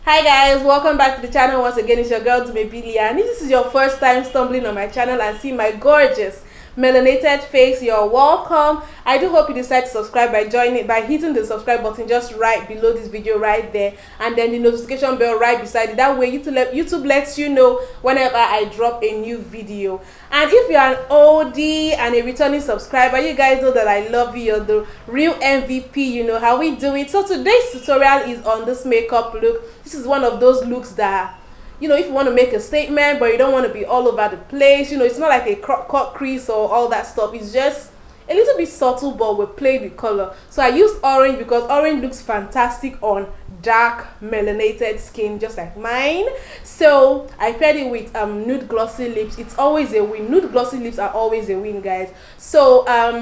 Hi guys, welcome back to the channel. Once again, it's your girl DUMEBI LEA, and if this is your first time stumbling on my channel and see my gorgeous melanated face, you're welcome. I do hope you decide to subscribe by hitting the subscribe button just right below this video right there, and then the notification bell right beside it. That way YouTube lets you know whenever I drop a new video. And if you're an oldie and a returning subscriber, you guys know that I love you. You're the real MVP. You know how we do it. So today's tutorial is on this makeup look. This is one of those looks that, you know, if you want to make a statement but you don't want to be all over the place, you know, it's not like a cut crease or all that stuff. It's just a little bit subtle, but we play with color. So I used orange because orange looks fantastic on dark melanated skin just like mine. So I paired it with nude glossy lips. It's always a win. Nude glossy lips are always a win, guys. So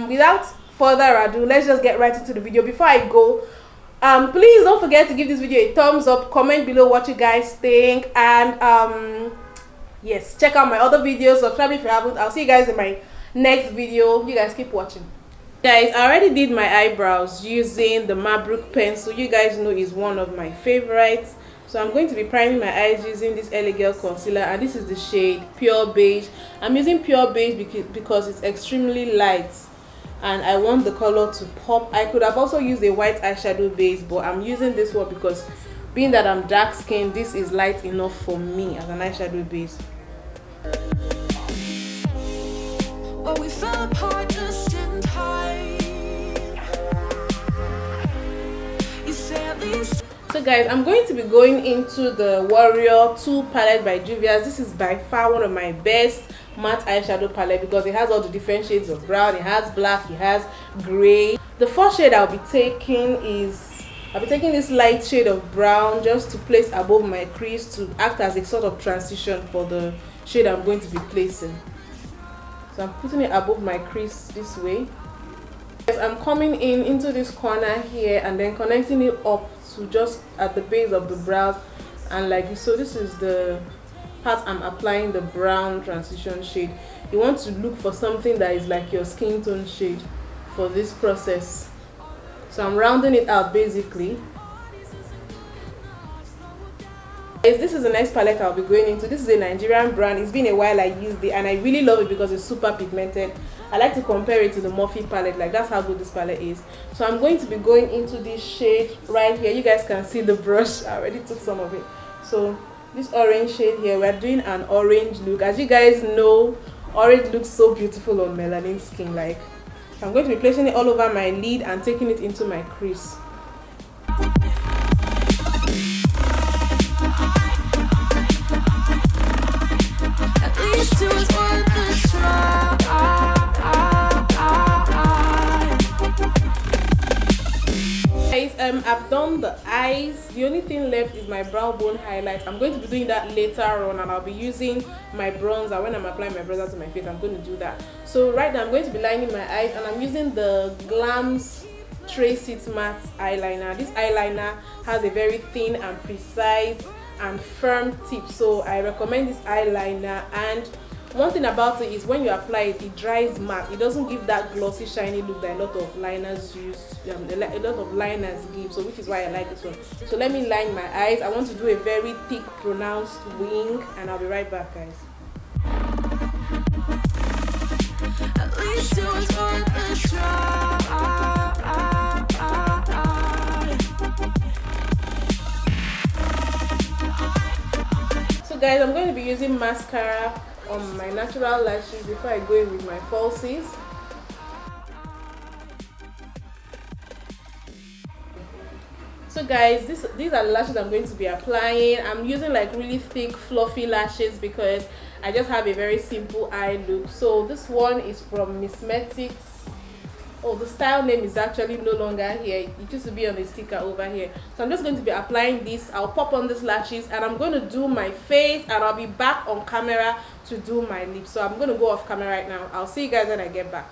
without further ado, let's just get right into the video. Before I go, please don't forget to give this video a thumbs up, comment below what you guys think, and yes, check out my other videos, subscribe if you haven't. I'll see you guys in my next video. You guys keep watching. Guys, I already did my eyebrows using the Mabrook pencil. You guys know is one of my favorites. So I'm going to be priming my eyes using this LA Girl concealer, and this is the shade Pure Beige. I'm using Pure Beige because it's extremely light and I want the color to pop. I could have also used a white eyeshadow base, but I'm using this one because being that I'm dark skinned, this is light enough for me as an eyeshadow base. Well, we fell apart just in time. You say at least. So guys, I'm going to be going into the Warrior 2 palette by Juvia's. This is by far one of my best matte eyeshadow palette because it has all the different shades of brown. It has black, it has gray. The first shade I'll be taking this light shade of brown just to place above my crease to act as a sort of transition for the shade I'm going to be placing. So I'm putting it above my crease this way. I'm coming into this corner here and then connecting it up to just at the base of the brows, and like this. So this is the part I'm applying the brown transition shade. You want to look for something that is like your skin tone shade for this process. So I'm rounding it out basically. This is the next palette I'll be going into. This is a Nigerian brand. It's been a while I used it and I really love it because it's super pigmented. I like to compare it to the Morphe palette. Like, that's how good this palette is. So I'm going to be going into this shade right here. You guys can see the brush. I already took some of it. So this orange shade here, we're doing an orange look. As you guys know, orange looks so beautiful on melanin skin. Like, I'm going to be placing it all over my lid and taking it into my crease. I've done the eyes. The only thing left is my brow bone highlight. I'm going to be doing that later on, and I'll be using my bronzer when I'm applying my bronzer to my face. I'm going to do that. So right now I'm going to be lining my eyes, and I'm using the Glams Tracey matte eyeliner. This eyeliner has a very thin and precise and firm tip, so I recommend this eyeliner. And one thing about it is when you apply it, it dries matte. It doesn't give that glossy, shiny look that a lot of liners use, a lot of liners give. So which is why I like this one. So let me line my eyes. I want to do a very thick, pronounced wing, and I'll be right back, guys. At least it was worth a try. So guys, I'm going to be using mascara on my natural lashes before I go in with my falsies. So guys, these are the lashes I'm going to be applying. I'm using like really thick fluffy lashes because I just have a very simple eye look. So this one is from Mismetics. Oh, the style name is actually no longer here. It used to be on the sticker over here. So I'm just going to be applying this. I'll pop on these lashes and I'm going to do my face, and I'll be back on camera to do my lips. So I'm going to go off camera right now. I'll see you guys when I get back.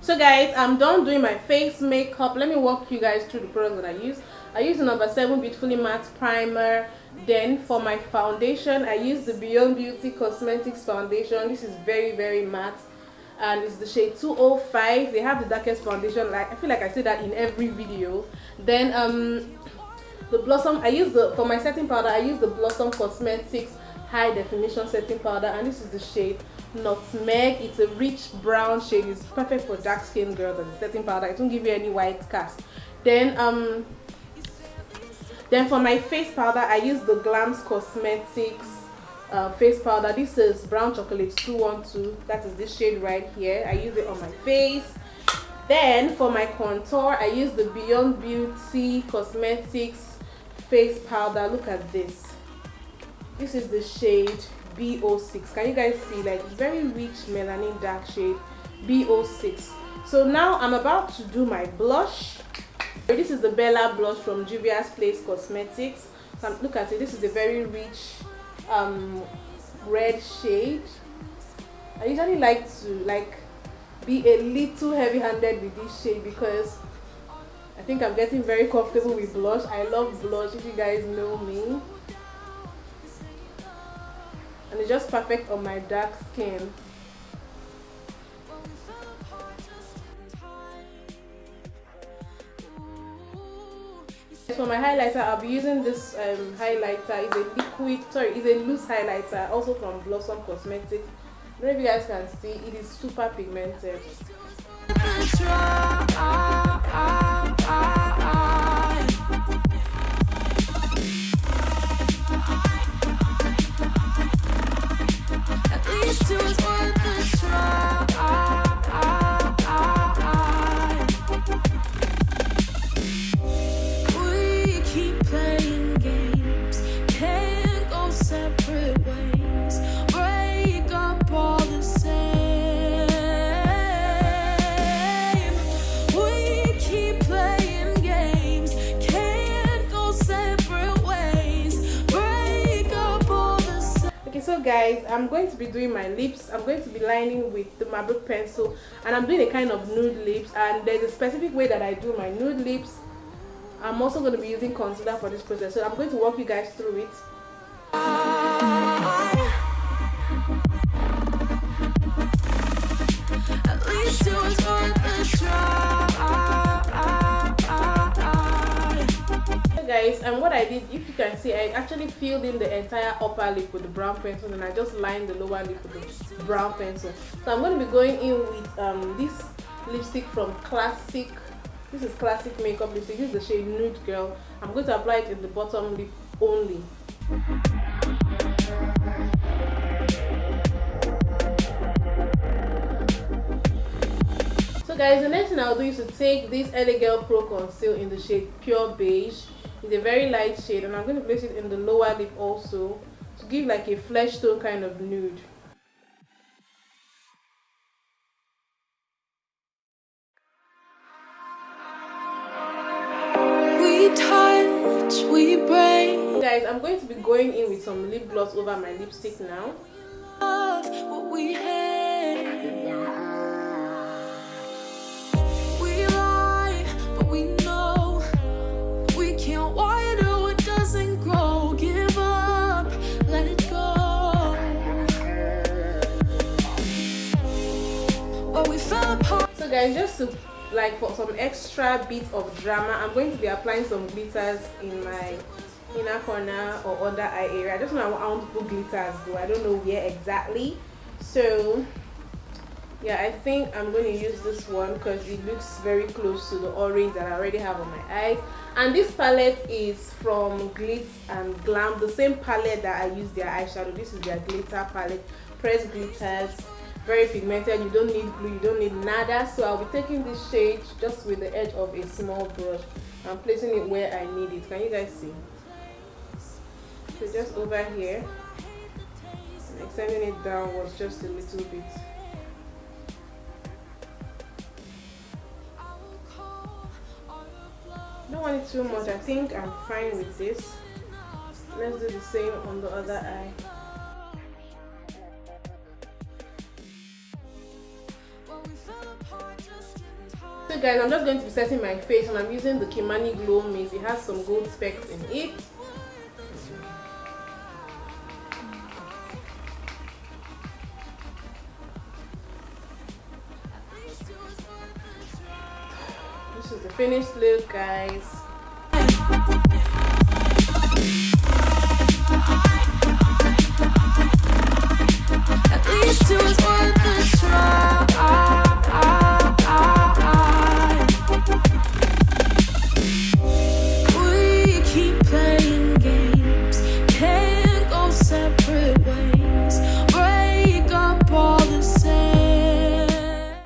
So guys, I'm done doing my face makeup. Let me walk you guys through the products that I use. I use the number 7 Beautifully Matte Primer. Then for my foundation, I use the Beyond Beauty Cosmetics foundation. This is very, very matte. And it's the shade 205. They have the darkest foundation. Like, I feel like I say that in every video. Then the Blossom. I use the for my setting powder. I use the Blossom Cosmetics High Definition Setting Powder, and this is the shade Nutmeg. It's a rich brown shade. It's perfect for dark skin girls as a setting powder. It won't give you any white cast. Then for my face powder, I use the Glams Cosmetics face powder. This is Brown Chocolate 212. That is this shade right here. I use it on my face. Then for my contour, I use the Beyond Beauty Cosmetics face powder. Look at this. This is the shade B06. Can you guys see? Like, it's very rich melanin dark shade B06. So now I'm about to do my blush. This is the Bella blush from Juvia's Place Cosmetics. So look at it. This is a very rich red shade. I usually like to be a little heavy-handed with this shade because I think I'm getting very comfortable with blush. I love blush, if you guys know me. And it's just perfect on my dark skin. For my highlighter, I'll be using this highlighter. It's a loose highlighter, also from Blossom Cosmetics. I don't know if you guys can see, it is super pigmented. So guys, I'm going to be doing my lips. I'm going to be lining with the marble pencil, and I'm doing a kind of nude lips, and there's a specific way that I do my nude lips. I'm also going to be using concealer for this process, so I'm going to walk you guys through it. At least it was worth a try. Guys, and what I did, if you can see, I actually filled in the entire upper lip with the brown pencil, and I just lined the lower lip with the brown pencil. So I'm going to be going in with this lipstick from Classic. This is Classic Makeup lipstick. This is the shade Nude Girl. I'm going to apply it in the bottom lip only. So guys, the next thing I'll do is to take this LA Girl Pro Conceal in the shade Pure Beige. It's a very light shade, and I'm going to place it in the lower lip also to give like a flesh tone kind of nude. We touch, we break. Guys, I'm going to be going in with some lip gloss over my lipstick now. What we So guys, just to for some extra bit of drama, I'm going to be applying some glitters in my inner corner or under eye area. I just know I want to put glitters though. I don't know where exactly. So yeah, I think I'm going to use this one because it looks very close to the orange that I already have on my eyes. And this palette is from Glitz and Glam, the same palette that I use their eyeshadow. This is their glitter palette, pressed glitters, very pigmented. You don't need glue, you don't need nada. So I'll be taking this shade just with the edge of a small brush and placing it where I need it. Can you guys see? So just over here and extending it downwards just a little bit. Don't want it too much. I think I'm fine with this. Let's do the same on the other eye. So guys, I'm just going to be setting my face, and I'm using the Kimani Glow Mist. It has some gold specks in it. This is the finished look, guys.